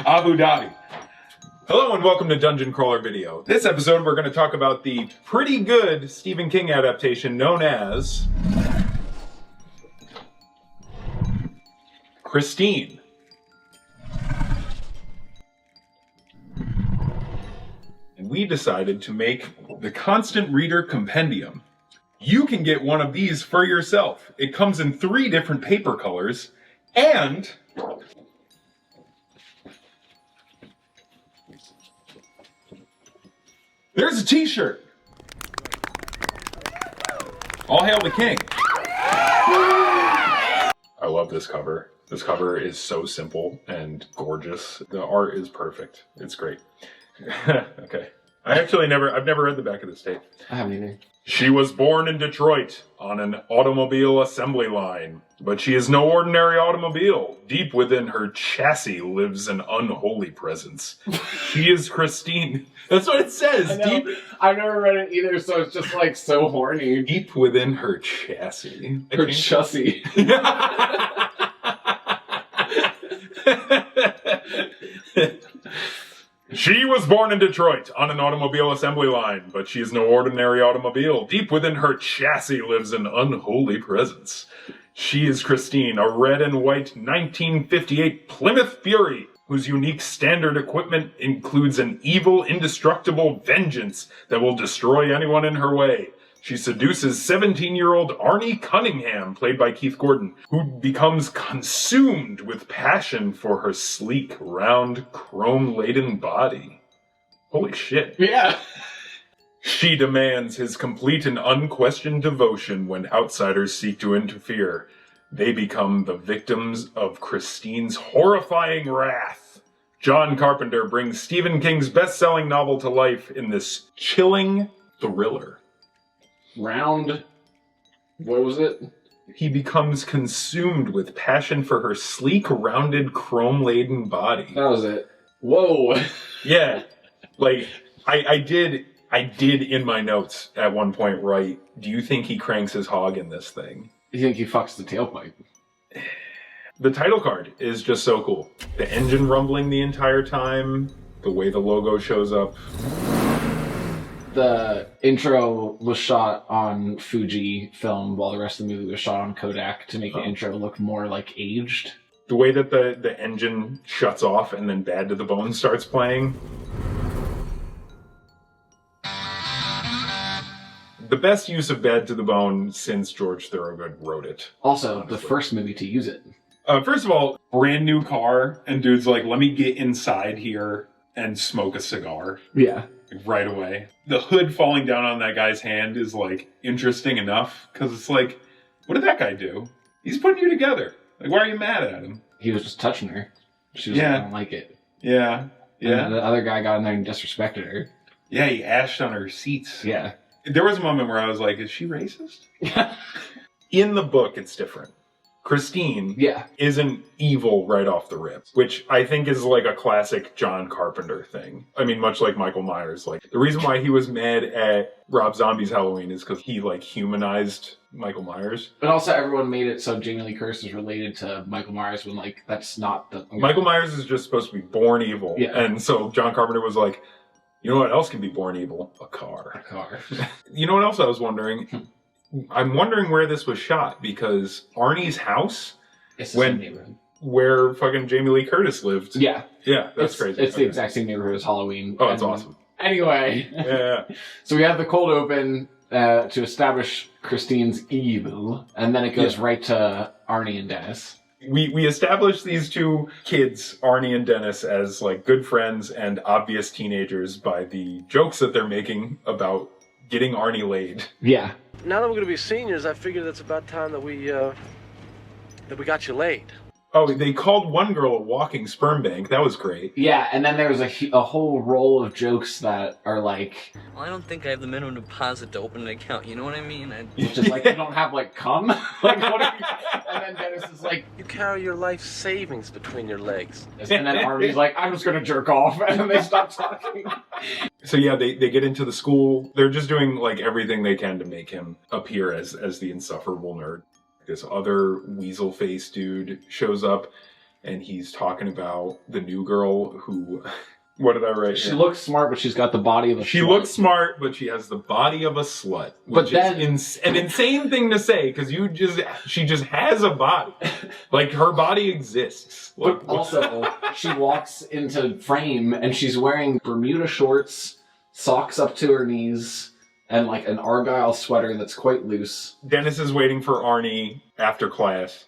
Abu Dhabi. Hello and welcome to Dungeon Crawler Video. This episode we're going to talk about the pretty good Stephen King adaptation known as Christine. And we decided to make the Constant Reader Compendium. You can get one of these for yourself. It comes in 3 different paper colors and there's a t-shirt. All hail the king. I love this cover. This cover is so simple and gorgeous. The art is perfect. It's great. Okay. I've never read the back of this tape. I haven't either. She was born in Detroit on an automobile assembly line, but she is no ordinary automobile. Deep within her chassis lives an unholy presence. She is Christine. That's what it says. I've never read it either, so it's just like so horny. Deep within her chassis. Her chassis. She was born in Detroit on an automobile assembly line, but she is no ordinary automobile. Deep within her chassis lives an unholy presence. She is Christine, a red and white 1958 Plymouth Fury, whose unique standard equipment includes an evil, indestructible vengeance that will destroy anyone in her way. She seduces 17-year-old Arnie Cunningham, played by Keith Gordon, who becomes consumed with passion for her sleek, round, chrome-laden body. Holy shit. Yeah. She demands his complete and unquestioned devotion when outsiders seek to interfere. They become the victims of Christine's horrifying wrath. John Carpenter brings Stephen King's best-selling novel to life in this chilling thriller. What was it? He becomes consumed with passion for her sleek, rounded, chrome-laden body. That was it. Whoa. Yeah. Like, I did in my notes at one point write, do you think he cranks his hog in this thing? You think he fucks the tailpipe? The title card is just so cool. The engine rumbling the entire time, the way the logo shows up. The intro was shot on Fuji film while the rest of the movie was shot on Kodak to make the intro look more like aged. The way that the engine shuts off and then Bad to the Bone starts playing. The best use of Bad to the Bone since George Thorogood wrote it. Also, honestly. The first movie to use it. First of all, brand new car, and dude's like, let me get inside here and smoke a cigar. Yeah. Right away. The hood falling down on that guy's hand is, like, interesting enough, because it's like, what did that guy do? He's putting you together. Like, why are you mad at him? He was just touching her. She was like, I don't like it. Yeah. Yeah. And the other guy got in there and disrespected her. Yeah, he ashed on her seats. Yeah. There was a moment where I was like, is she racist? In the book, it's different. Christine isn't evil right off the rip, which I think is like a classic John Carpenter thing. I mean, much like Michael Myers. Like, the reason why he was mad at Rob Zombie's Halloween is because he, like, humanized Michael Myers. But also everyone made it so Jamie Lee Curtis is related to Michael Myers when, like, that's not the... Michael Myers is just supposed to be born evil. Yeah. And so John Carpenter was like, you know what else can be born evil? A car. A car. You know what else I was wondering? I'm wondering where this was shot, because Arnie's house, it's the same neighborhood. Where fucking Jamie Lee Curtis lived. Yeah. Yeah, that's crazy. It's the exact same neighborhood as Halloween. Oh, it's awesome. Anyway. Yeah. So we have the cold open to establish Christine's evil, and then it goes right to Arnie and Dennis. We established these two kids, Arnie and Dennis, as, like, good friends and obvious teenagers by the jokes that they're making about getting Arnie laid. Yeah. Now that we're going to be seniors, I figured it's about time that we got you laid. Oh, they called one girl a walking sperm bank. That was great. Yeah, and then there was a whole roll of jokes that are like... Well, I don't think I have the minimum deposit to open an account, you know what I mean? Just like, you don't have, like, cum? Like, what are you... And then Dennis is like... You carry your life savings between your legs. And then Arnie's like, I'm just going to jerk off. And then they stop talking. So yeah, they get into the school. They're just doing, like, everything they can to make him appear as the insufferable nerd. This other weasel-faced dude shows up, and he's talking about the new girl who... What did I write? She looks smart, but she's got the body of a She slut. looks smart, but she has the body of a slut. But Which then... is an insane thing to say, because she just has a body. Like, her body exists. Like, But also, she walks into frame, and she's wearing Bermuda shorts, socks up to her knees, and like an Argyle sweater that's quite loose. Dennis is waiting for Arnie after class.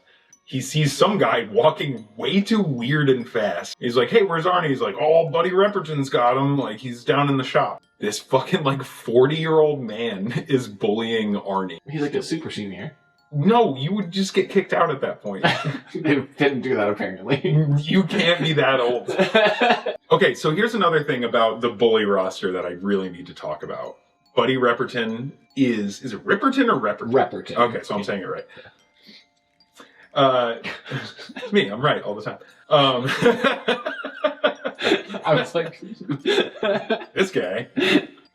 He sees some guy walking way too weird and fast. He's like, hey, where's Arnie? He's like, oh, Buddy Repperton's got him. Like, he's down in the shop. This fucking, like, 40-year-old man is bullying Arnie. He's like a super senior. No, you would just get kicked out at that point. They didn't do that, apparently. You can't be that old. Okay, so here's another thing about the bully roster that I really need to talk about. Buddy Repperton is it Ripperton or Repperton? Repperton. Okay, so I'm saying it right. It's me, I'm right all the time. I was like... This guy.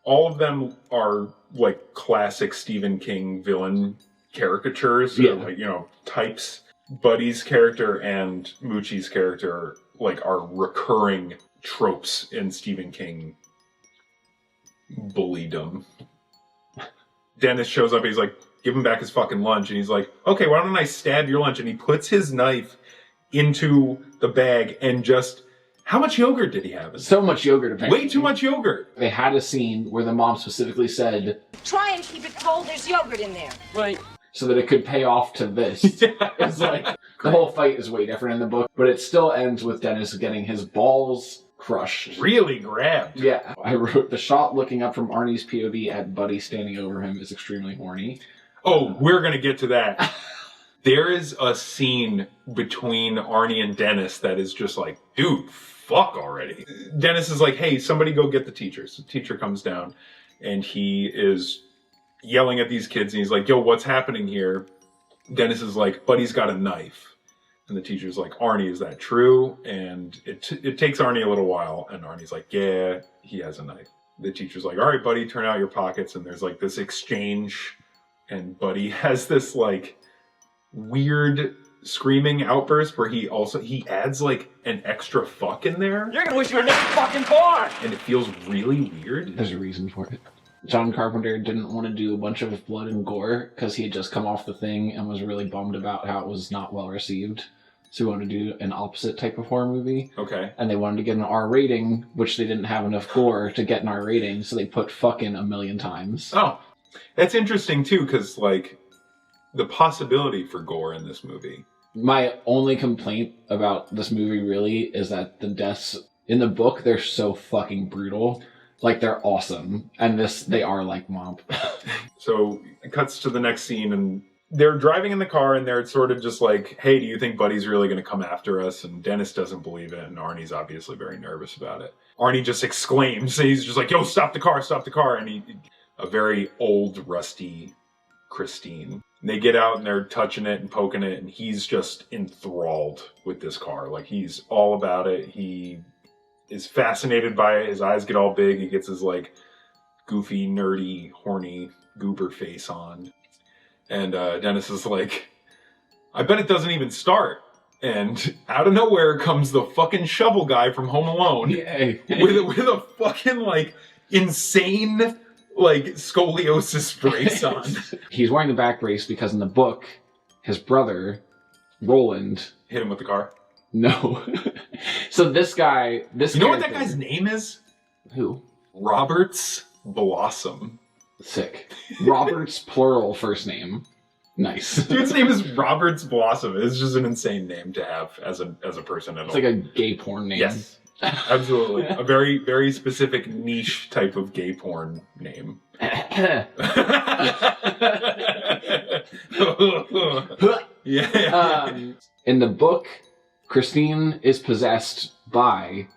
All of them are, like, classic Stephen King villain caricatures. Yeah. Like, types. Buddy's character and Moochie's character, like, are recurring tropes in Stephen King bullydom. Dennis shows up, he's like, give him back his fucking lunch, and he's like, okay, why don't I stab your lunch? And he puts his knife into the bag and just... How much yogurt did he have? So much yogurt, apparently. Way too much yogurt. They had a scene where the mom specifically said... Try and keep it cold, there's yogurt in there. Right. So that it could pay off to this. It's like, the whole fight is way different in the book, but it still ends with Dennis getting his balls crushed. Really grabbed. Yeah. I wrote, the shot looking up from Arnie's POV at Buddy standing over him is extremely horny. Oh, we're going to get to that. There is a scene between Arnie and Dennis that is just like, dude, fuck already. Dennis is like, hey, somebody go get the teachers. The teacher comes down and he is yelling at these kids and he's like, yo, what's happening here? Dennis is like, Buddy's got a knife. And the teacher's like, Arnie, is that true? And it takes Arnie a little while. And Arnie's like, yeah, he has a knife. The teacher's like, all right, Buddy, turn out your pockets. And there's like this exchange. And Buddy has this like weird screaming outburst where he adds like an extra fuck in there. You're gonna wish you were never fucking born! And it feels really weird. There's a reason for it. John Carpenter didn't want to do a bunch of blood and gore because he had just come off The Thing and was really bummed about how it was not well received. So he wanted to do an opposite type of horror movie. Okay. And they wanted to get an R rating, which they didn't have enough gore to get an R rating, so they put fucking a million times. Oh, that's interesting too, because like the possibility for gore in this movie. My only complaint about this movie really is that the deaths in the book, they're so fucking brutal. Like, they're awesome. And they are like mob. So it cuts to the next scene and they're driving in the car and they're sort of just like, hey, do you think Buddy's really going to come after us? And Dennis doesn't believe it. And Arnie's obviously very nervous about it. Arnie just exclaims, he's just like, yo, stop the car, stop the car. And a very old, rusty Christine. They get out and they're touching it and poking it. And he's just enthralled with this car. Like, he's all about it. He is fascinated by it. His eyes get all big. He gets his like goofy, nerdy, horny goober face on. And Dennis is like, I bet it doesn't even start. And out of nowhere comes the fucking shovel guy from Home Alone. Yay. with a fucking like insane like scoliosis brace on. He's wearing the back brace because in the book, his brother, Roland... Hit him with the car. No. So this guy... You know what that guy's name is? Who? Roberts Blossom. Sick. Robert's plural first name. Nice. Dude's name is Roberts Blossom. It's just an insane name to have as a person at all. It's like a gay porn name. Yes. Absolutely. A very, very specific niche type of gay porn name. Yeah. In the book, Christine is possessed by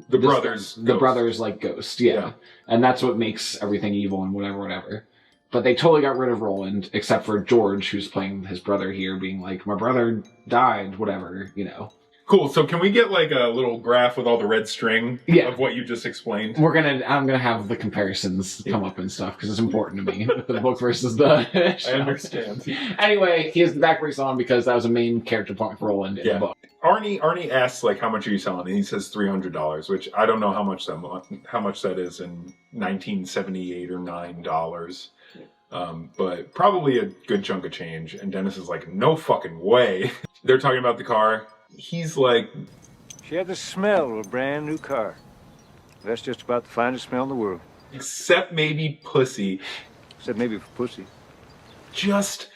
the brother's like ghost, yeah. And that's what makes everything evil and whatever. But they totally got rid of Roland, except for George, who's playing his brother here, being like, my brother died, whatever, you know. Cool. So can we get like a little graph with all the red string of what you just explained? I'm gonna have the comparisons come up and stuff because it's important to me with the book versus the show. I understand. Anyway, he has the back brace on because that was a main character point for Roland in the book. Arnie asks like, how much are you selling? And he says $300, which I don't know how much that is in 1978 or $9. But probably a good chunk of change. And Dennis is like, no fucking way. They're talking about the car. He's like, she had the smell of a brand new car. That's just about the finest smell in the world. Except maybe pussy. Except maybe for pussy. Just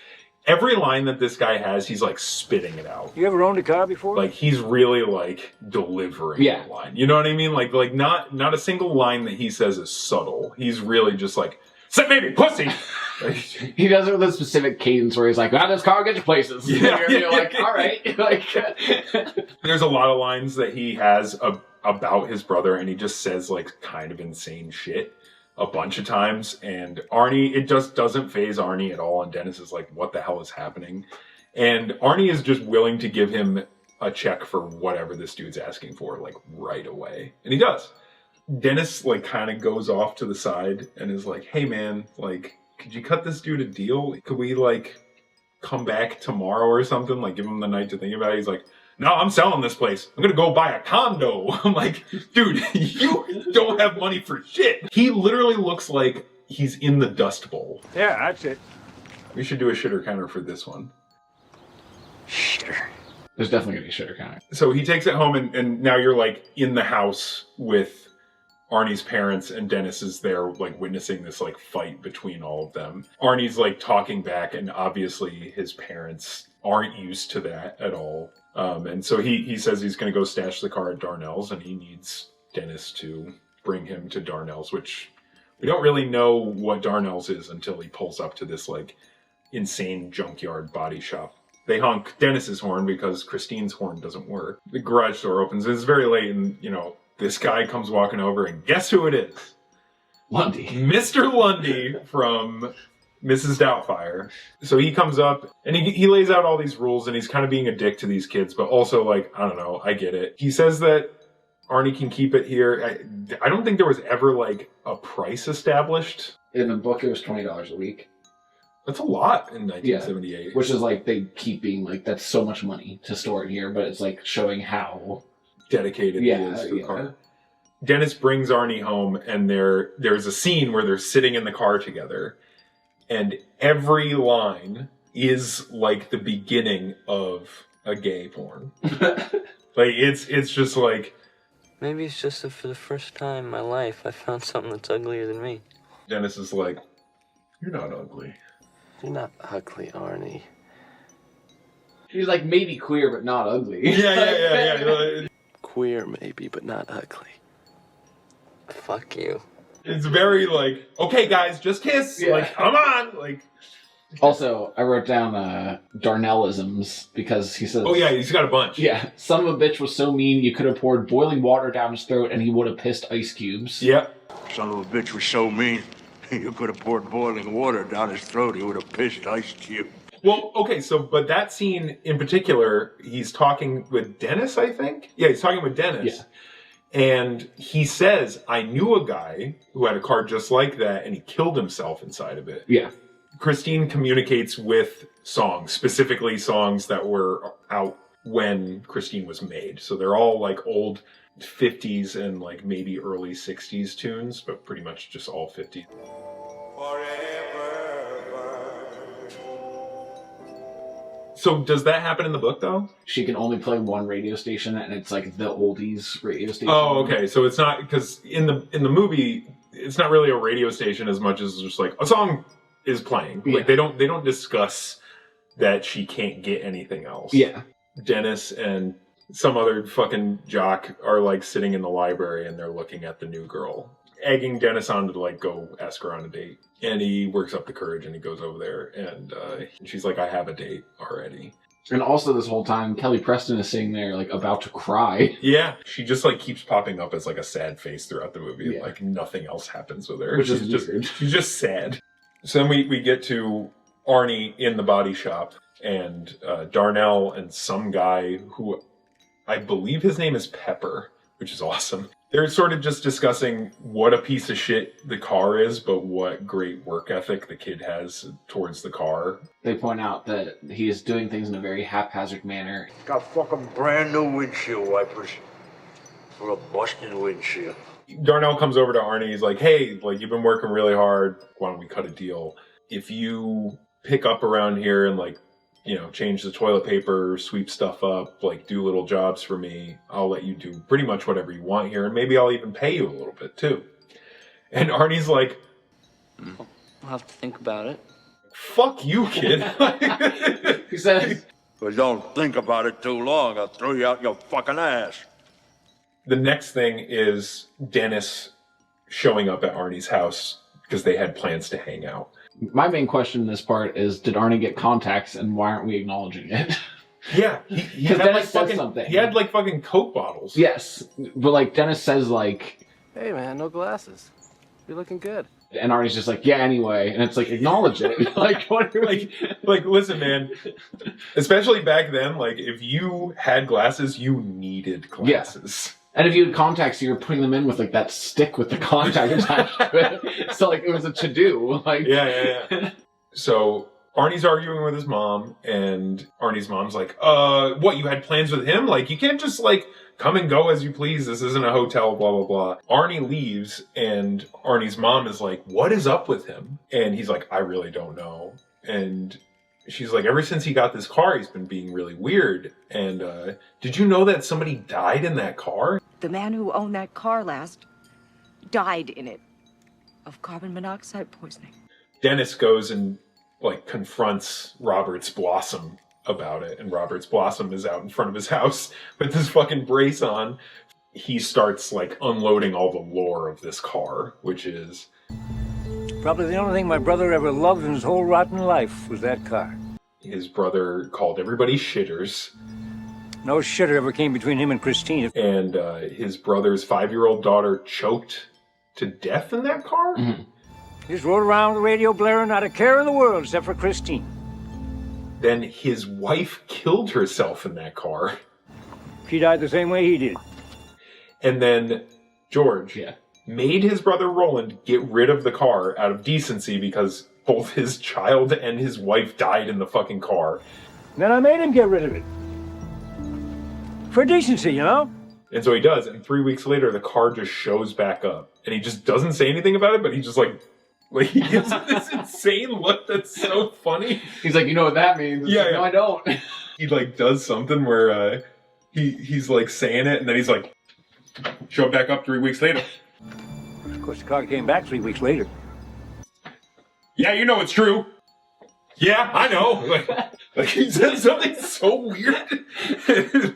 every line that this guy has, he's like spitting it out. You ever owned a car before? Like he's really like delivering the line. You know what I mean? Like not a single line that he says is subtle. He's really just like, except maybe pussy. He does it with a specific cadence where he's like, this car gets you places. Yeah. You're like, all right. Like, there's a lot of lines that he has about his brother, and he just says like kind of insane shit a bunch of times. And Arnie, it just doesn't faze Arnie at all. And Dennis is like, what the hell is happening? And Arnie is just willing to give him a check for whatever this dude's asking for, like right away. And he does. Dennis like kind of goes off to the side and is like, hey man, like, could you cut this dude a deal? Could we like come back tomorrow or something? Like give him the night to think about it. He's like, no, I'm selling this place. I'm going to go buy a condo. I'm like, dude, you don't have money for shit. He literally looks like he's in the Dust Bowl. Yeah, that's it. We should do a shitter counter for this one. Shitter. There's definitely going to be a shitter counter. So he takes it home and now you're like in the house with Arnie's parents, and Dennis is there like witnessing this like fight between all of them. Arnie's like talking back, and obviously his parents aren't used to that at all. And so he says he's going to go stash the car at Darnell's, and he needs Dennis to bring him to Darnell's, which we don't really know what Darnell's is until he pulls up to this like insane junkyard body shop. They honk Dennis's horn because Christine's horn doesn't work. The garage door opens. It's very late, and this guy comes walking over, and guess who it is? Lundy. Mr. Lundy from Mrs. Doubtfire. So he comes up, and he lays out all these rules, and he's kind of being a dick to these kids, but also, like, I don't know, I get it. He says that Arnie can keep it here. I don't think there was ever, like, a price established. In the book, it was $20 a week. That's a lot in 1978. Yeah, which is, like, they keep being, like, that's so much money to store it here, but it's, like, showing how dedicated he is to the car. Dennis brings Arnie home, and there's a scene where they're sitting in the car together, and every line is like the beginning of a gay porn. Like it's just like, maybe it's just that for the first time in my life I found something that's uglier than me. Dennis is like, you're not ugly. You're not ugly, Arnie. He's like maybe queer but not ugly. Yeah. Queer maybe, but not ugly. Fuck you. It's very like, okay guys, just kiss. Yeah. Like, come on. Like. Also, I wrote down Darnellisms because he says, oh yeah, he's got a bunch. Yeah, son of a bitch was so mean you could have poured boiling water down his throat and he would have pissed ice cubes. Yep. Son of a bitch was so mean you could have poured boiling water down his throat, he would have pissed ice cubes. Well, okay, but that scene in particular, he's talking with Dennis, I think? Yeah, he's talking with Dennis. Yeah. And he says, I knew a guy who had a car just like that, and he killed himself inside of it. Yeah. Christine communicates with songs, specifically songs that were out when Christine was made. So they're all like old 50s and like maybe early 60s tunes, but pretty much just all 50s. So does that happen in the book, though? She can only play one radio station, and it's like the oldies radio station. Oh, okay. So it's not, because in the movie, it's not really a radio station as much as just like a song is playing. Yeah. Like they don't discuss that she can't get anything else. Yeah. Dennis and some other fucking jock are like sitting in the library, and they're looking at the new girl, egging Dennis on to like go ask her on a date. And he works up the courage and he goes over there, and she's like, I have a date already. And also this whole time, Kelly Preston is sitting there like about to cry. Yeah. She just like keeps popping up as like a sad face throughout the movie. Yeah. Like nothing else happens with her. Which is weird. She's just sad. So then we get to Arnie in the body shop, and Darnell and some guy who I believe his name is Pepper, which is awesome. They're sort of just discussing what a piece of shit the car is, but what great work ethic the kid has towards the car. They point out that he is doing things in a very haphazard manner. Got fucking brand new windshield wipers for a busted windshield. Darnell comes over to Arnie. He's like, hey, like, you've been working really hard. Why don't we cut a deal? If you pick up around here and, like, you know, change the toilet paper, sweep stuff up, like, do little jobs for me, I'll let you do pretty much whatever you want here, and maybe I'll even pay you a little bit, too. And Arnie's like... I'll have to think about it. Fuck you, kid. He says... But don't think about it too long. I'll throw you out your fucking ass. The next thing is Dennis showing up at Arnie's house because they had plans to hang out. My main question in this part is, did Arnie get contacts and why aren't we acknowledging it? Yeah, he had Dennis like says fucking something. He had like fucking Coke bottles. Yes, but like Dennis says like... Hey, man, no glasses. You're looking good. And Arnie's just like, yeah, anyway. And it's like, acknowledge it. Like, what are we... Like, listen, man. Especially back then, like, if you had glasses, you needed glasses. And if you had contacts, you were putting them in with like that stick with the contact attached to it. So like it was a to-do. Like Yeah. So Arnie's arguing with his mom, and Arnie's mom's like, what, you had plans with him? Like, you can't just like come and go as you please. This isn't a hotel, blah, blah, blah. Arnie leaves, and Arnie's mom is like, what is up with him? And he's like, I really don't know. And she's like, ever since he got this car, he's been being really weird. And did you know that somebody died in that car? The man who owned that car last died in it of carbon monoxide poisoning. Dennis goes and like confronts Robert's Blossom about it, and Robert's Blossom is out in front of his house with this fucking brace on. He starts like unloading all the lore of this car, which is Probably the only thing my brother ever loved in his whole rotten life was that car. his brother called everybody shitters, No shitter ever came between him and Christine. and his brother's 5-year-old daughter choked to death in that car. Mhm. He just rode around with the radio blaring, not a care in the world except for Christine. Then his wife killed herself in that car. She died the same way he did. And then George Yeah. made his brother Roland get rid of the car out of decency because both his child and his wife died in the fucking car. And then I made him get rid of it. For decency, you know? And so he does, and 3 weeks later the car just shows back up. And he just doesn't say anything about it, but he just like he gives him this insane look that's so funny. He's like, you know what that means? It's Yeah, like, yeah. No, I don't. He like does something where he's like saying it, and then he's like, show back up 3 weeks later. Of course, the car came back 3 weeks later. Yeah, you know it's true. Yeah, I know. Like he said something so weird.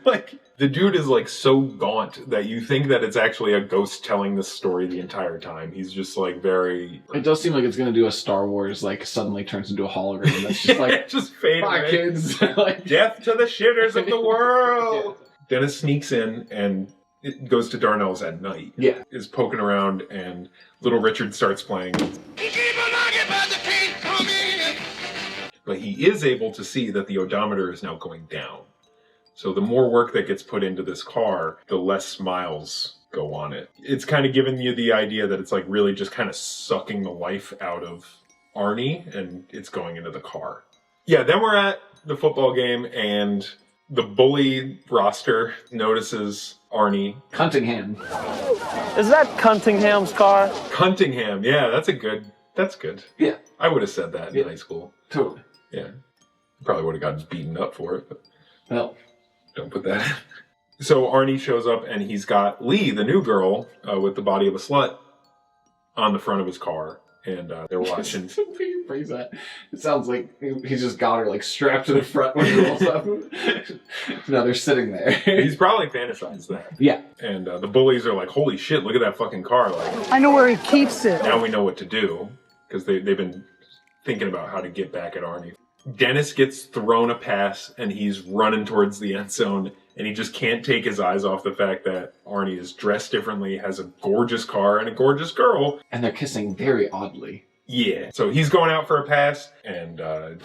Like the dude is like so gaunt that you think that it's actually a ghost telling this story the entire time. He's just like very. It does seem like it's going to do a Star Wars, like, suddenly turns into a hologram. That's just like, just fade fuck, away. kids. Like, Death to the shitters of the world. Dennis sneaks in and it goes to Darnell's at night. Yeah. Is poking around, and little Richard starts playing. But he is able to see that the odometer is now going down. So the more work that gets put into this car, the less miles go on it. It's kind of giving you the idea that it's like really just kind of sucking the life out of Arnie, and it's going into the car. Yeah, then we're at the football game, and the bully roster notices Arnie. Cunningham. Is that Cunningham's car? Cunningham, yeah, that's good. Yeah. I would have said that in Yeah. high school. Totally. Yeah. Probably would have gotten beaten up for it, but Well, don't put that in. So Arnie shows up, and he's got Lee, the new girl, with the body of a slut on the front of his car. And they're watching. when you phrase that, it sounds like he's just got her like strapped to the front when he rolls up. No, they're sitting there. He's probably fantasized that. Yeah. And the bullies are like, holy shit, look at that fucking car. Like, I know where he keeps it. now we know what to do. Because they've been thinking about how to get back at Arnie. Dennis gets thrown a pass, and he's running towards the end zone, and he just can't take his eyes off the fact that Arnie is dressed differently, has a gorgeous car, and a gorgeous girl. And they're kissing very oddly. Yeah. So he's going out for a pass, and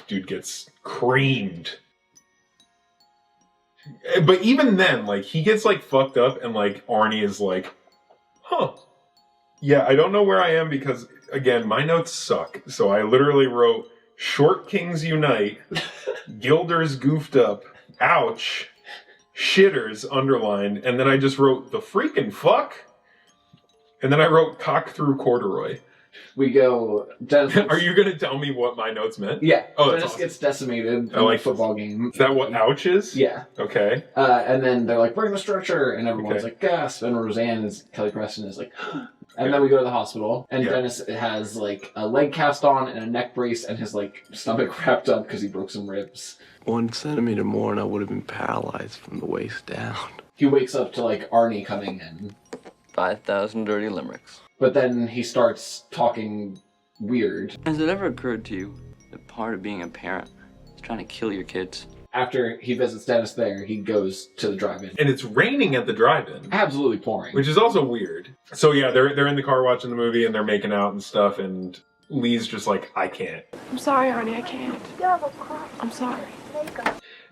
dude gets creamed. But even then, like, he gets, like, fucked up, and, like, Arnie is like, huh. Yeah, I don't know where I am because, again, my notes suck. So I literally wrote, Short Kings Unite, Gilder's Goofed Up, Ouch, Shitters underlined, and then I just wrote, the freaking fuck? And then I wrote, Cock Through Corduroy. We go... Dennis Are you going to tell me what my notes meant? Yeah. Oh, Dennis that's awesome. gets decimated in a football game. Is that what ouch is? Yeah. Okay. And then they're like, bring the stretcher, and everyone's like, gasp, and Kelly Preston is like, and then we go to the hospital, and Dennis has like a leg cast on and a neck brace and his like stomach wrapped up because he broke some ribs. 1 centimeter more and I would have been paralyzed from the waist down. He wakes up to like Arnie coming in. 5,000 dirty limericks. But then he starts talking weird. Has it ever occurred to you that part of being a parent is trying to kill your kids? After he visits Dennis there, he goes to the drive-in. And it's raining at the drive-in. Absolutely pouring. Which is also weird. So yeah, they're in the car watching the movie and they're making out and stuff, and Lee's just like, I can't. I'm sorry, Arnie, I can't. I'm sorry.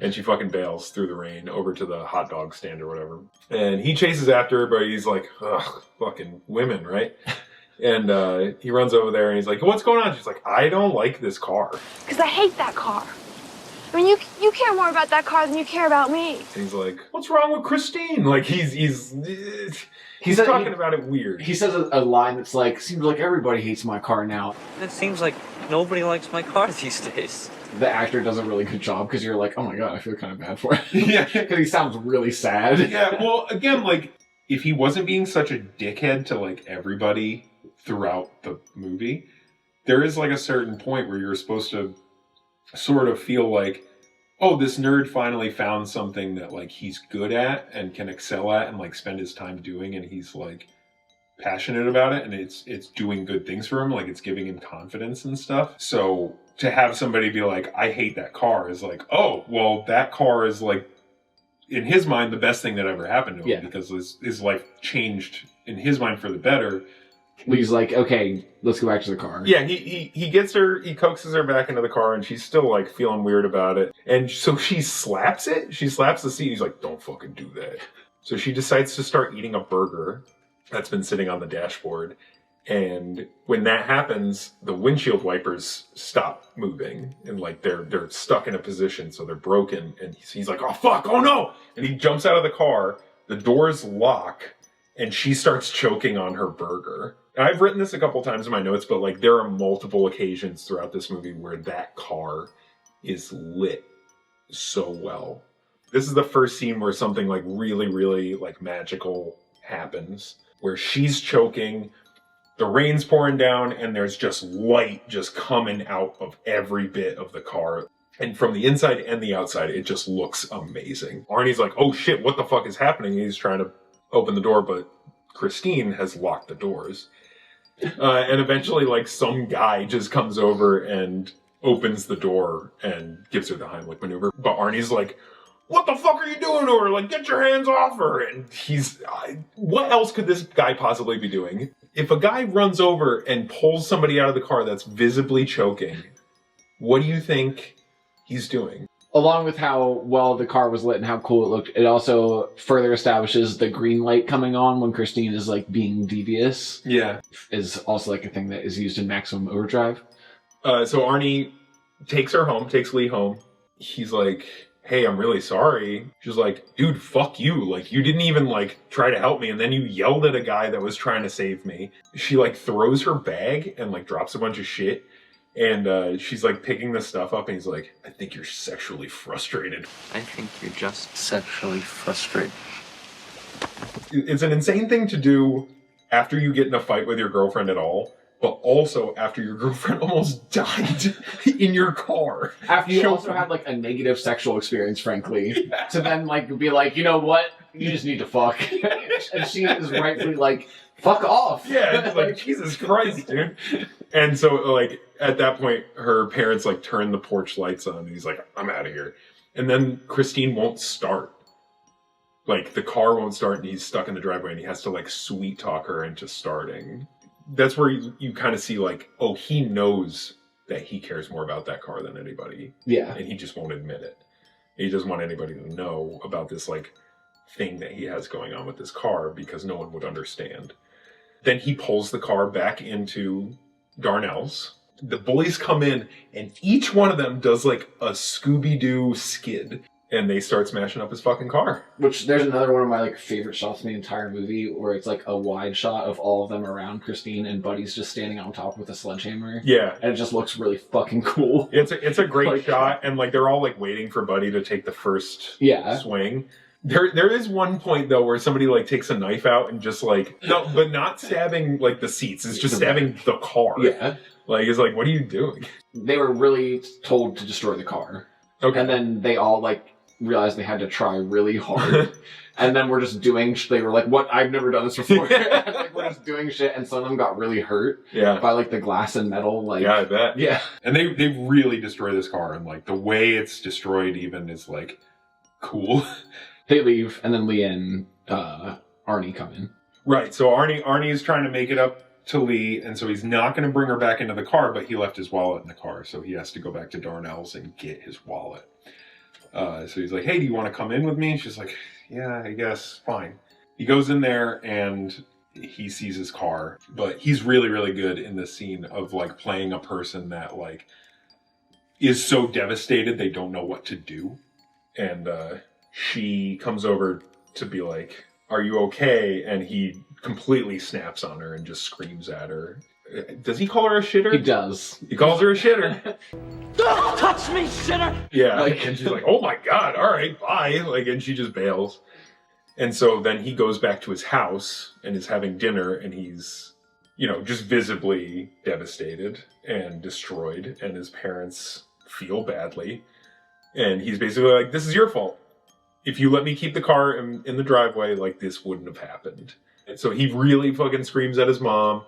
And she fucking bails through the rain over to the hot dog stand or whatever. And he chases after her, but he's like, ugh, fucking women, right? And he runs over there and he's like, what's going on? She's like, I don't like this car. Because I hate that car. I mean, you care more about that car than you care about me. And he's like, what's wrong with Christine? Like, he's talking about it weird. He says a line that's like, seems like everybody hates my car now. It seems like nobody likes my car these days. The actor does a really good job because you're like, oh my god, I feel kind of bad for him. Yeah. Because he sounds really sad. Yeah, well, again, like, if he wasn't being such a dickhead to, like, everybody throughout the movie, there is, like, a certain point where you're supposed to sort of feel like, oh, this nerd finally found something that, like, he's good at and can excel at and, like, spend his time doing, and he's, like, passionate about it, and it's doing good things for him, like, it's giving him confidence and stuff. So to have somebody be like, I hate that car, is like, oh, well, that car is, like, in his mind, the best thing that ever happened to him, because his life changed, in his mind, for the better. Lee's like, okay, let's go back to the car. Yeah, he gets her, he coaxes her back into the car, and she's still, like, feeling weird about it. And so she slaps it. She slaps the seat. He's like, don't fucking do that. So she decides to start eating a burger that's been sitting on the dashboard. And when that happens, the windshield wipers stop moving. And, like, they're stuck in a position, so they're broken. And he's like, oh, fuck, oh, no! And he jumps out of the car. The doors lock. And she starts choking on her burger. And I've written this a couple times in my notes, but, like, there are multiple occasions throughout this movie where that car is lit so well. This is the first scene where something, like, really, really, like, magical happens. Where she's choking, the rain's pouring down, and there's just light just coming out of every bit of the car. And from the inside and the outside, it just looks amazing. Arnie's like, oh shit, what the fuck is happening? He's trying to open the door, but Christine has locked the doors. And eventually, like, some guy just comes over and opens the door and gives her the Heimlich maneuver. But Arnie's like, what the fuck are you doing to her? Like, get your hands off her. And he's, what else could this guy possibly be doing? If a guy runs over and pulls somebody out of the car that's visibly choking, what do you think he's doing? Along with how well the car was lit and how cool it looked, it also further establishes the green light coming on when Christine is, like, being devious. Yeah. Is also, like, a thing that is used in Maximum Overdrive. So Arnie takes Lee home. He's like, hey, I'm really sorry. She's like, dude, fuck you. Like, you didn't even, like, try to help me, and then you yelled at a guy that was trying to save me. She, like, throws her bag and, like, drops a bunch of shit. And she's, like, picking the stuff up, and he's like, I think you're sexually frustrated. I think you're just sexually frustrated. It's an insane thing to do after you get in a fight with your girlfriend at all, but also after your girlfriend almost died in your car. After you also had, like, a negative sexual experience, frankly. Yeah. To then, like, be like, you know what? You just need to fuck. And she is rightfully like, fuck off. Yeah, it's like, Jesus Christ, dude. And so, like, at that point, her parents, like, turn the porch lights on, and he's like, I'm out of here. And then Christine won't start. Like, the car won't start, and he's stuck in the driveway, and he has to, like, sweet talk her into starting. That's where you kind of see, like, oh, he knows that he cares more about that car than anybody. Yeah. And he just won't admit it. He doesn't want anybody to know about this, like, thing that he has going on with this car because no one would understand. Then he pulls the car back into Darnell's. The boys come in, and each one of them does, like, a Scooby-Doo skid. And they start smashing up his fucking car. Which, there's another one of my, like, favorite shots in the entire movie where it's, like, a wide shot of all of them around Christine and Buddy's just standing on top with a sledgehammer. Yeah. And it just looks really fucking cool. It's a great shot, and, like, they're all, like, waiting for Buddy to take the first swing. There is one point, though, where somebody, like, takes a knife out and just, like... No, but not stabbing, like, the seats. It's just stabbing the car. Yeah. Like, it's like, what are you doing? They were really told to destroy the car. Okay. And then they all, like, realized they had to try really hard. And then we're just doing... They were like, what? I've never done this before. Like, we're just doing shit, and some of them got really hurt. Yeah. By, like, the glass and metal. Like, yeah, I bet. Yeah. And they really destroy this car, and, like, the way it's destroyed even is, like, cool. They leave, and then Lee and Arnie come in. Right, so Arnie is trying to make it up to Lee, and so he's not going to bring her back into the car, but he left his wallet in the car, so he has to go back to Darnell's and get his wallet. So he's like, hey, do you want to come in with me? And she's like, yeah, I guess, fine. He goes in there, and he sees his car, but he's really, really good in this scene of, like, playing a person that, like, is so devastated they don't know what to do. And she comes over to be like, are you okay? And he completely snaps on her and just screams at her. Does he call her a shitter? He does. He calls her a shitter. Don't touch me, shitter! Yeah, and she's like, oh my god, all right, bye. Like, and she just bails. And so then he goes back to his house and is having dinner, and he's, you know, just visibly devastated and destroyed, and his parents feel badly. And he's basically like, this is your fault. If you let me keep the car in the driveway, like, this wouldn't have happened. And so he really fucking screams at his mom,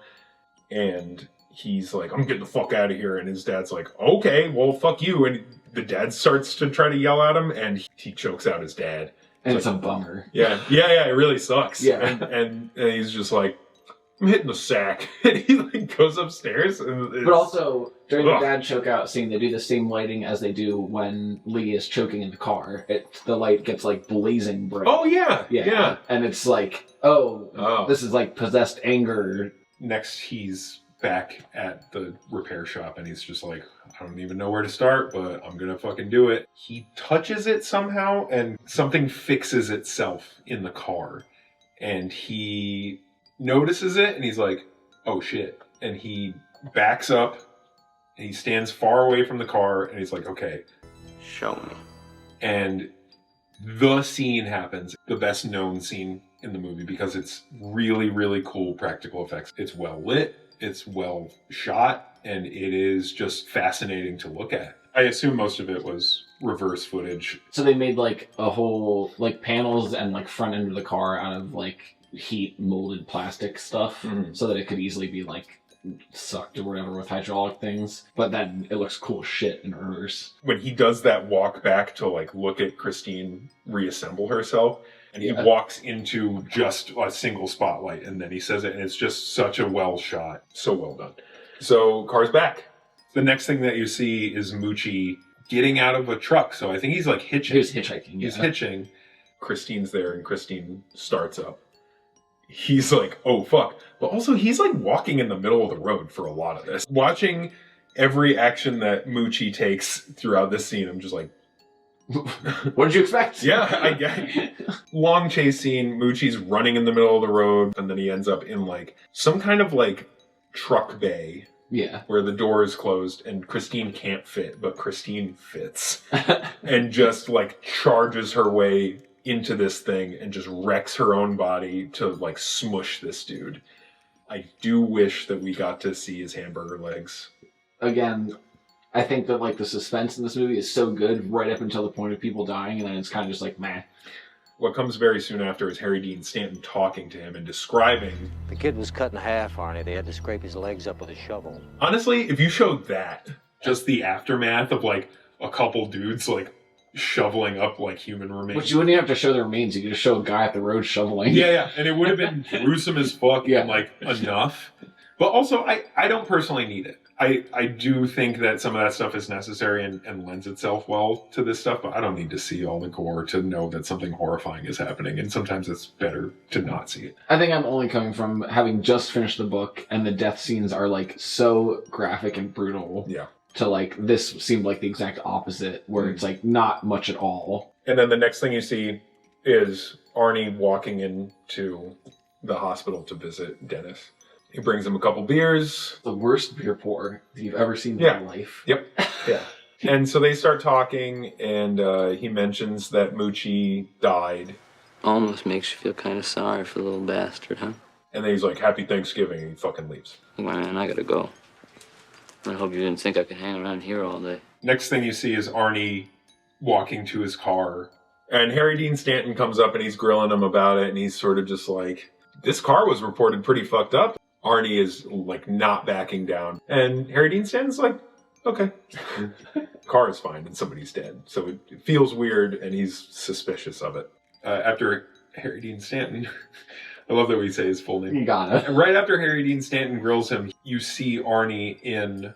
and he's like, I'm getting the fuck out of here. And his dad's like, okay, well, fuck you. And the dad starts to try to yell at him, and he chokes out his dad. And it's a bummer. Yeah, it really sucks. Yeah. And he's just like, I'm hitting the sack. And he, like, goes upstairs. And but also, during the dad choke out scene, they do the same lighting as they do when Lee is choking in the car. The light gets, like, blazing bright. Oh, yeah. And it's like, this is, like, possessed anger. Next, he's back at the repair shop, and he's just like, I don't even know where to start, but I'm gonna fucking do it. He touches it somehow, and something fixes itself in the car. And he notices it, and he's like, oh shit. And he backs up, and he stands far away from the car, and he's like, okay, show me. And the scene happens, the best known scene in the movie, because it's really, really cool practical effects. It's well lit, it's well shot, and it is just fascinating to look at. I assume most of it was reverse footage. So they made, like, a whole, like, panels and, like, front end of the car out of, like, heat molded plastic stuff, so that it could easily be, like, sucked or whatever with hydraulic things. But then it looks cool as shit in reverse. When he does that walk back to, like, look at Christine reassemble herself, and he walks into just a single spotlight, and then he says it, and it's just such a well shot. So well done. So, car's back. The next thing that you see is Moochie getting out of a truck. So I think he's, like, hitching. He was hitchhiking, He's hitching. Christine's there, and Christine starts up. He's like, oh, fuck. But also, he's, like, walking in the middle of the road for a lot of this. Watching every action that Moochie takes throughout this scene, I'm just like, what did you expect? Yeah, I get it. Long chase scene, Moochie's running in the middle of the road, and then he ends up in, like, some kind of, like, truck bay. Yeah. Where the door is closed, and Christine can't fit, but Christine fits. And just, like, charges her way into this thing and just wrecks her own body to, like, smush this dude. I do wish that we got to see his hamburger legs. Again, I think that, like, the suspense in this movie is so good right up until the point of people dying, and then it's kind of just like, meh. What comes very soon after is Harry Dean Stanton talking to him and describing... The kid was cut in half, Arnie. They had to scrape his legs up with a shovel. Honestly, if you showed that, just the aftermath of, like, a couple dudes, like, shoveling up, like, human remains. But you wouldn't even have to show the remains. You could just show a guy at the road shoveling. Yeah, and it would have been gruesome as fuck and, like, enough. But also, I don't personally need it. I do think that some of that stuff is necessary and lends itself well to this stuff, but I don't need to see all the gore to know that something horrifying is happening, and sometimes it's better to not see it. I think I'm only coming from having just finished the book, and the death scenes are like so graphic and brutal. Yeah. To like, this seemed like the exact opposite, where it's like not much at all. And then the next thing you see is Arnie walking into the hospital to visit Dennis. He brings him a couple beers. The worst beer pour you've ever seen in your life. Yep. Yeah. And so they start talking, and he mentions that Moochie died. Almost makes you feel kind of sorry for the little bastard, huh? And then he's like, Happy Thanksgiving, and he fucking leaves. Man, I gotta go. I hope you didn't think I could hang around here all day. Next thing you see is Arnie walking to his car. And Harry Dean Stanton comes up and he's grilling him about it, and he's sort of just like, this car was reported pretty fucked up. Arnie is like not backing down. And Harry Dean Stanton's like, okay. Car is fine and somebody's dead. So it feels weird and he's suspicious of it. After Harry Dean Stanton, I love that we say his full name. You got it. And right after Harry Dean Stanton grills him, you see Arnie in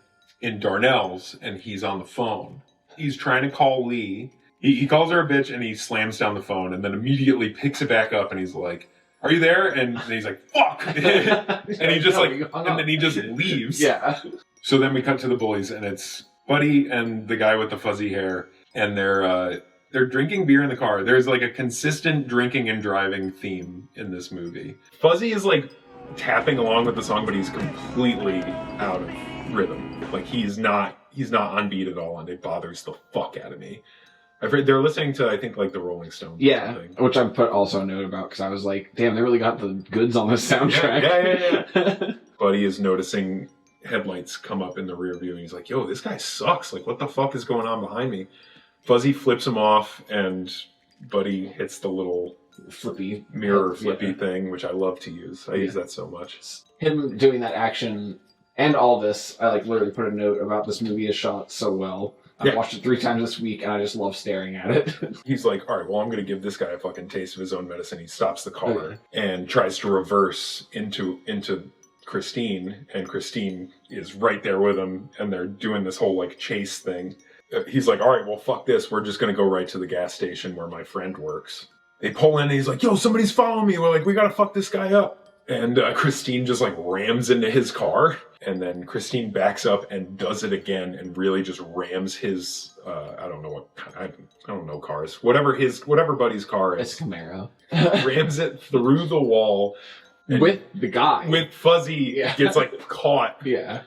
Darnell's and he's on the phone. He's trying to call Lee. He calls her a bitch and he slams down the phone and then immediately picks it back up and he's like, are you there? And he's like, fuck. And he just and then he just leaves. Yeah. So then we cut to the bullies and it's Buddy and the guy with the fuzzy hair, and they're drinking beer in the car. There's like a consistent drinking and driving theme in this movie. Fuzzy is like tapping along with the song, but he's completely out of rhythm. Like he's not on beat at all, and it bothers the fuck out of me. I've heard they're listening to, I think, like the Rolling Stones. Yeah, which I put also a note about because I was like, damn, they really got the goods on this soundtrack. Yeah. Buddy is noticing headlights come up in the rear view, and he's like, yo, this guy sucks. Like, what the fuck is going on behind me? Fuzzy flips him off, and Buddy hits the little flippy thing, which I love to use. I use that so much. Him doing that action and all this, I like literally put a note about this movie is shot so well. I watched it 3 times this week, and I just love staring at it. He's like, all right, well, I'm going to give this guy a fucking taste of his own medicine. He stops the car and tries to reverse into Christine, and Christine is right there with him, and they're doing this whole, like, chase thing. He's like, all right, well, fuck this. We're just going to go right to the gas station where my friend works. They pull in, and he's like, yo, somebody's following me. We're like, we got to fuck this guy up. And Christine just, like, rams into his car. And then Christine backs up and does it again and really just rams his, I don't know cars. Whatever Buddy's car is. It's a Camaro. Rams it through the wall. With the guy. With Fuzzy gets, like, caught. Yeah.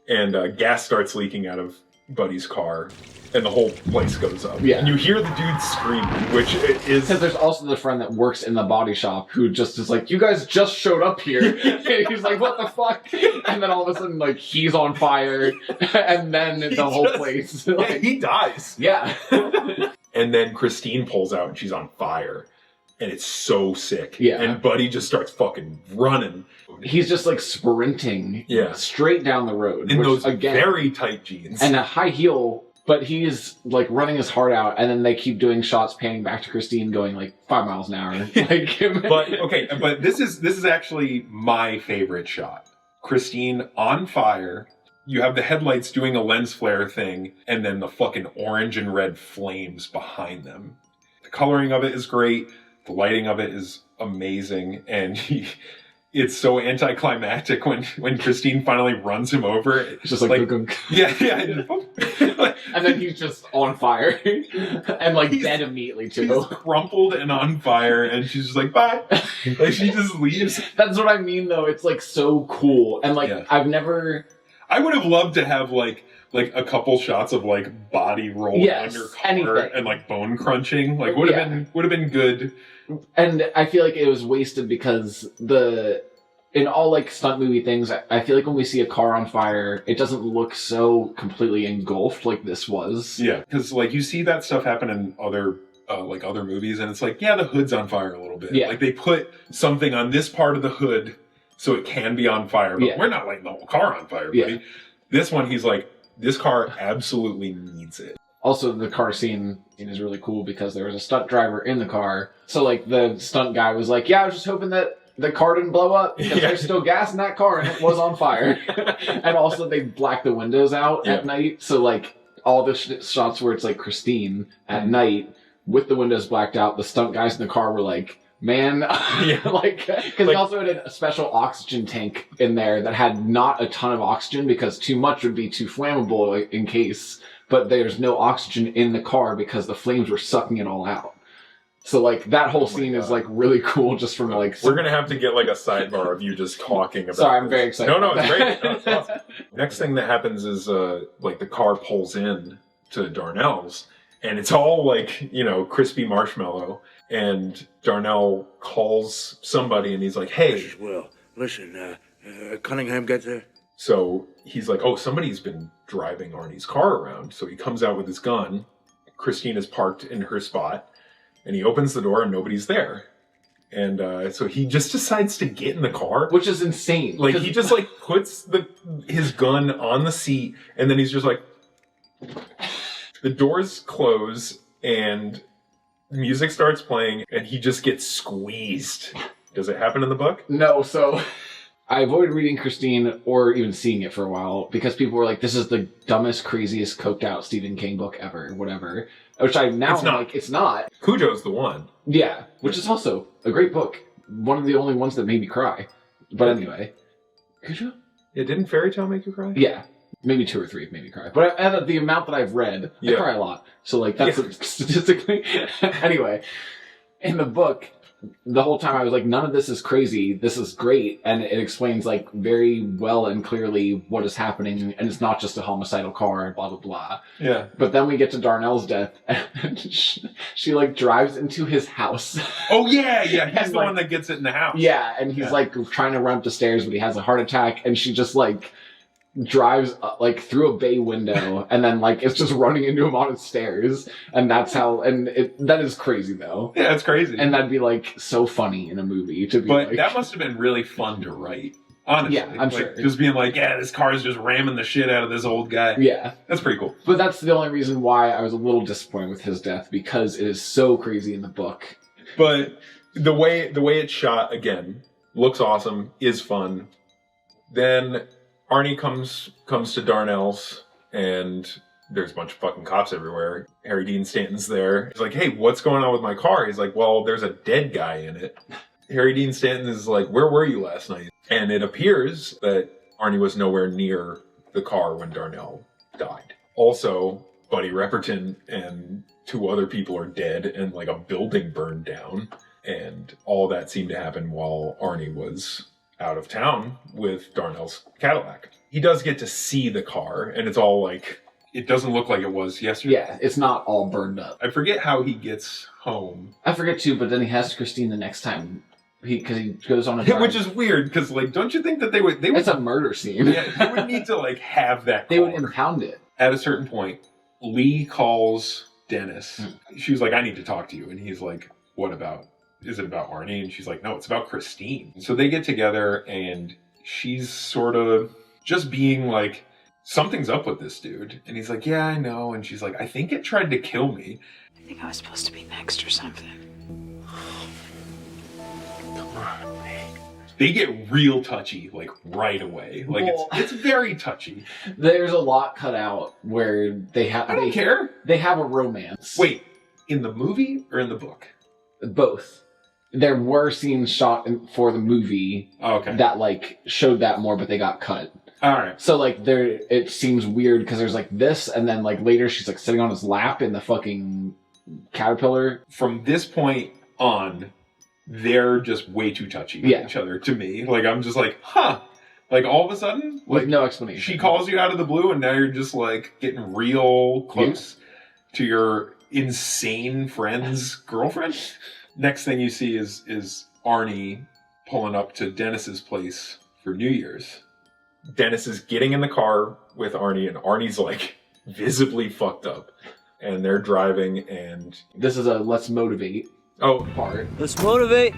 And gas starts leaking out of Buddy's car. And the whole place goes up. Yeah. And you hear the dude scream, which is... Because there's also the friend that works in the body shop who just is like, you guys just showed up here. He's like, what the fuck? And then all of a sudden, like, he's on fire. And then the whole place... Like, he dies. Yeah. And then Christine pulls out and she's on fire. And it's so sick. Yeah. And Buddy just starts fucking running. He's just, like, sprinting straight down the road. In which, those again, very tight jeans. And a high heel... But he's, like, running his heart out, and then they keep doing shots panning back to Christine going, like, 5 miles an hour. But this is actually my favorite shot. Christine on fire. You have the headlights doing a lens flare thing, and then the fucking orange and red flames behind them. The coloring of it is great. The lighting of it is amazing, and it's so anticlimactic when Christine finally runs him over. It's just like yeah. And then he's just on fire. And like dead immediately too. He's crumpled and on fire, and she's just like, bye. Like she just leaves. That's what I mean though. It's like so cool. And like I would have loved to have like a couple shots of like body rolling under car and like bone crunching. Like would have been good. And I feel like it was wasted because in all like stunt movie things, I feel like when we see a car on fire, it doesn't look so completely engulfed like this was. Yeah, because like you see that stuff happen in other movies, and it's like, yeah, the hood's on fire a little bit. Yeah. Like they put something on this part of the hood so it can be on fire, but we're not lighting the whole car on fire, buddy. Yeah. This one, he's like, this car absolutely needs it. Also, the car scene is really cool because there was a stunt driver in the car. So, like, the stunt guy was like, yeah, I was just hoping that the car didn't blow up because there's still gas in that car and it was on fire. And also they blacked the windows out at night. So like all the shots where it's like Christine at night with the windows blacked out, the stunt guys in the car were like, man, like, because they also had a special oxygen tank in there that had not a ton of oxygen because too much would be too flammable in case, but there's no oxygen in the car because the flames were sucking it all out. So like that whole scene is like really cool just from like... We're going to have to get like a sidebar of you just talking about Sorry, I'm very excited. No, it's great. No, it's awesome. Next thing that happens is like the car pulls in to Darnell's and it's all like, you know, crispy marshmallow. And Darnell calls somebody and he's like, hey. This is Will. Listen, Cunningham get there? So he's like, oh, somebody's been driving Arnie's car around. So he comes out with his gun. Christine is parked in her spot. And he opens the door and nobody's there. And so he just decides to get in the car. Which is insane. Like, he just, like, puts his gun on the seat. And then he's just like... The doors close and... music starts playing, and he just gets squeezed. Does it happen in the book? No, so I avoided reading Christine or even seeing it for a while because people were like, this is the dumbest, craziest, coked out Stephen King book ever, whatever. Which I now am like, it's not. Cujo's the one. Yeah, which is also a great book. One of the only ones that made me cry. But anyway. Cujo? Yeah, didn't Fairy Tale make you cry? Yeah. Maybe 2 or 3 made me cry. But at the amount that I've read, I cry a lot. So, like, that's statistically... Anyway, in the book, the whole time I was like, none of this is crazy. This is great. And it explains, like, very well and clearly what is happening. And it's not just a homicidal car and blah, blah, blah. Yeah. But then we get to Darnell's death. And she like, drives into his house. Oh, yeah. He's the one that gets it in the house. Yeah, and he's, like, trying to run up the stairs, but he has a heart attack. And she just, like... drives like through a bay window and then like it's just running into him on his stairs and that's how that is crazy though. Yeah, it's crazy. And that'd be like so funny in a movie to be but like... that must have been really fun to write, honestly. Yeah, I'm like, sure. Just being like, yeah, this car is just ramming the shit out of this old guy. Yeah. That's pretty cool. But that's the only reason why I was a little disappointed with his death because it is so crazy in the book. But the way it's shot, again, looks awesome, is fun. Then Arnie comes to Darnell's, and there's a bunch of fucking cops everywhere. Harry Dean Stanton's there. He's like, hey, what's going on with my car? He's like, well, there's a dead guy in it. Harry Dean Stanton is like, where were you last night? And it appears that Arnie was nowhere near the car when Darnell died. Also, Buddy Repperton and 2 other people are dead, and like a building burned down. And all that seemed to happen while Arnie was out of town with Darnell's Cadillac. He does get to see the car, and it's all like, it doesn't look like it was yesterday. Yeah, it's not all burned up. I forget how he gets home. I forget too, but then he has Christine the next time. Because he goes on a drive. Which is weird, because like, don't you think that they would... It's a murder scene. Yeah, they would need to like have that car. They would impound it. At a certain point, Lee calls Dennis. She was like, I need to talk to you. And he's like, what about? Is it about Arnie? And she's like, no, it's about Christine. So they get together and she's sort of just being like, something's up with this dude. And he's like, yeah, I know. And she's like, I think it tried to kill me. I think I was supposed to be next or something. Come on, man. They get real touchy, like, right away. Like, it's very touchy. There's a lot cut out where they have... I don't care. They have a romance. Wait, in the movie or in the book? Both. There were scenes shot for the movie that, like, showed that more, but they got cut. Alright. So, like, it seems weird because there's, like, this, and then, like, later she's, like, sitting on his lap in the fucking caterpillar. From this point on, they're just way too touchy with each other to me. Like, I'm just like, huh. Like, all of a sudden, with no explanation. She calls you out of the blue, and now you're just, like, getting real close to your insane friend's girlfriend. Next thing you see is Arnie pulling up to Dennis's place for New Year's. Dennis is getting in the car with Arnie, and Arnie's, like, visibly fucked up. And they're driving, and... This is a let's motivate part. Let's motivate.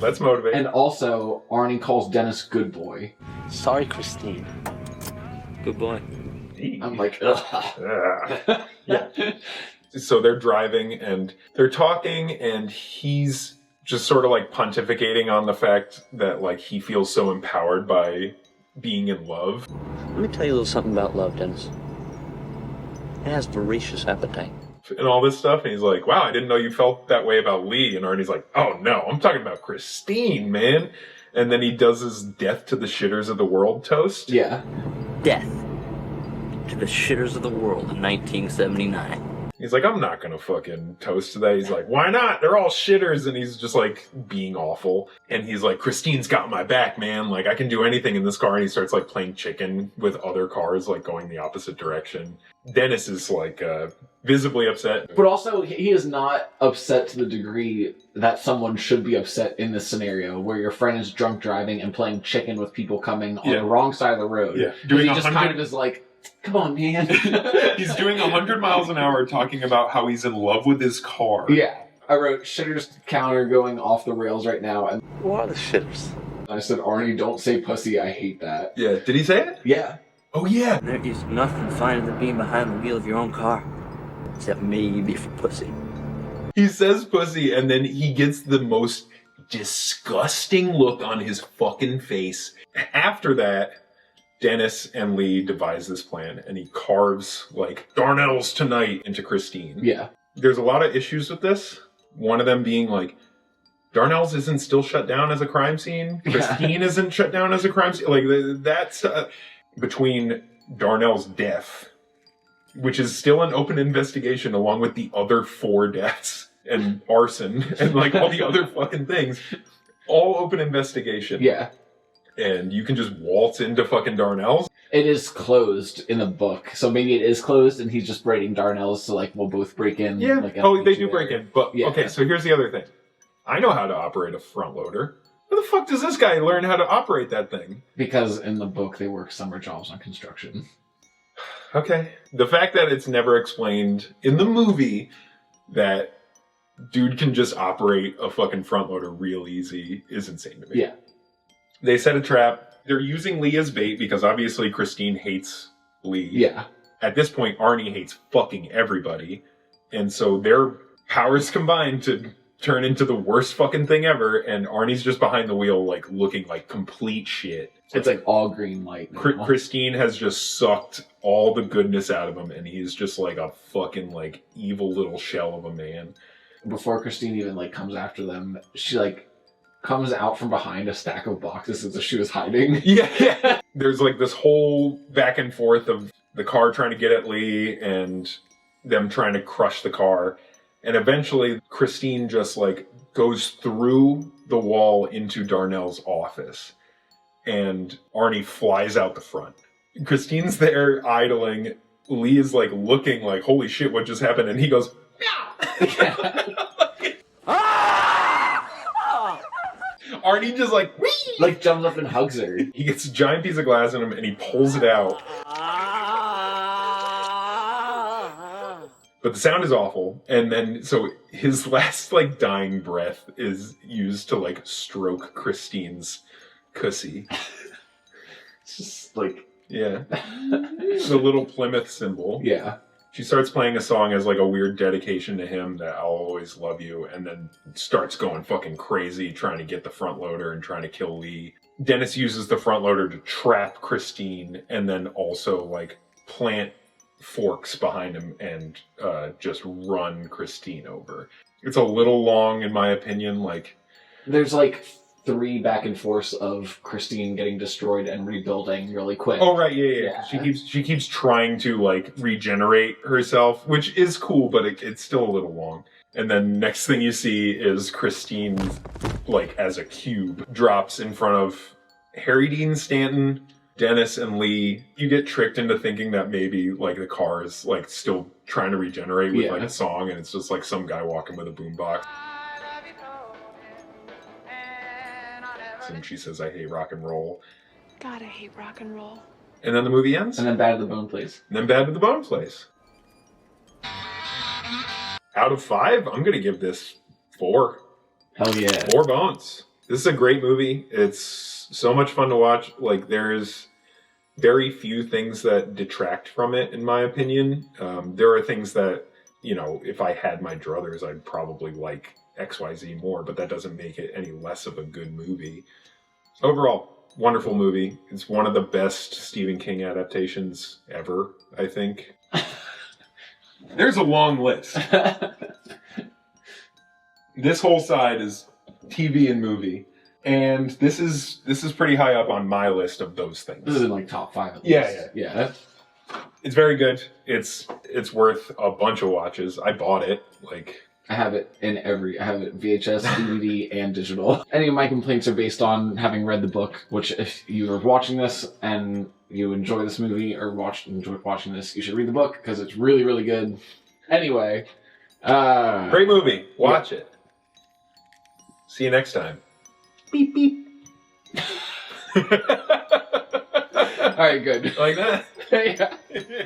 Let's motivate. And also, Arnie calls Dennis good boy. Sorry, Christine. Good boy. I'm like, ugh. Yeah. So they're driving and they're talking, and he's just sort of like pontificating on the fact that like he feels so empowered by being in love. Let me tell you a little something about love, Dennis. It has voracious appetite. And all this stuff, and he's like, wow, I didn't know you felt that way about Lee. And Arnie's like, oh no, I'm talking about Christine, man. And then he does his death to the shitters of the world toast. Yeah. Death to the shitters of the world in 1979. He's like, I'm not gonna fucking toast to that. He's like, why not? They're all shitters. And he's just like being awful. And he's like, Christine's got my back, man. Like, I can do anything in this car. And he starts like playing chicken with other cars, like going the opposite direction. Dennis is like visibly upset. But also, he is not upset to the degree that someone should be upset in this scenario, where your friend is drunk driving and playing chicken with people coming on the wrong side of the road. Yeah. He just kind of is like, come on, man. He's doing 100 miles an hour talking about how he's in love with his car. Yeah. I wrote, shitters counter going off the rails right now. And Who are the shitters? I said, Arnie, don't say pussy, I hate that. Yeah. Did he say it? Yeah. Oh, yeah. There is nothing finer than being behind the wheel of your own car. Except maybe for pussy. He says pussy, and then he gets the most disgusting look on his fucking face. After that, Dennis and Lee devise this plan, and he carves, like, Darnell's tonight into Christine. Yeah. There's a lot of issues with this. One of them being, like, Darnell's isn't still shut down as a crime scene. Christine isn't shut down as a crime scene. Like, that's between Darnell's death, which is still an open investigation along with the other 4 deaths, and arson, and, like, all the other fucking things. All open investigation. Yeah. And you can just waltz into fucking Darnell's. It is closed in the book, so maybe it is closed and he's just raiding Darnell's, so like we'll both break in. Yeah. Like, They do break in. But okay, so here's the other thing. I know how to operate a front loader. Where the fuck does this guy learn how to operate that thing? Because in the book they work summer jobs on construction. Okay. The fact that it's never explained in the movie that dude can just operate a fucking front loader real easy is insane to me. Yeah. They set a trap. They're using Lee as bait because obviously Christine hates Lee. Yeah. At this point, Arnie hates fucking everybody. And so their powers combined to turn into the worst fucking thing ever. And Arnie's just behind the wheel, like, looking like complete shit. It's like all green light now. Christine has just sucked all the goodness out of him. And he's just like a fucking, like, evil little shell of a man. Before Christine even, like, comes after them, she, like, comes out from behind a stack of boxes as if she was hiding. Yeah. There's like this whole back and forth of the car trying to get at Lee and them trying to crush the car. And eventually Christine just like goes through the wall into Darnell's office. And Arnie flies out the front. Christine's there idling. Lee is like looking like, holy shit, what just happened? And he goes, yeah. Arnie just like, whee! Like jumps up and hugs her. He gets a giant piece of glass in him and he pulls it out. But the sound is awful. And then, so his last like dying breath is used to like stroke Christine's cussy. It's just like, yeah. The little Plymouth symbol. Yeah. She starts playing a song as like a weird dedication to him that I'll always love you, and then starts going fucking crazy trying to get the front loader and trying to kill Lee. Dennis uses the front loader to trap Christine and then also like plant forks behind him and just run Christine over. It's a little long in my opinion. Like, there's like 3 back and forths of Christine getting destroyed and rebuilding really quick. Oh right, yeah. She keeps trying to like regenerate herself, which is cool, but it's still a little long. And then next thing you see is Christine, like as a cube, drops in front of Harry Dean Stanton, Dennis, and Lee. You get tricked into thinking that maybe like the car is like still trying to regenerate with like a song, and it's just like some guy walking with a boombox. And she says, I hate rock and roll. God, I hate rock and roll. And then the movie ends. And then Bad to the Bone Place. And then Bad to the Bone Place. Out of 5, I'm going to give this 4. Hell yeah. 4 bones. This is a great movie. It's so much fun to watch. Like, there's very few things that detract from it, in my opinion. There are things that, you know, if I had my druthers, I'd probably like XYZ more, but that doesn't make it any less of a good movie. Overall, wonderful movie. It's one of the best Stephen King adaptations ever, I think. There's a long list. This whole side is TV and movie. And this is pretty high up on my list of those things. This is in like top 5 at least. Yeah. It's very good. It's worth a bunch of watches. I bought it. Like, I have it VHS, DVD, and digital. Any of my complaints are based on having read the book, which if you are watching this and you enjoy this movie or enjoy watching this, you should read the book because it's really, really good. Anyway. Great movie. Watch it. See you next time. Beep, beep. All right, good. Like that? Yeah.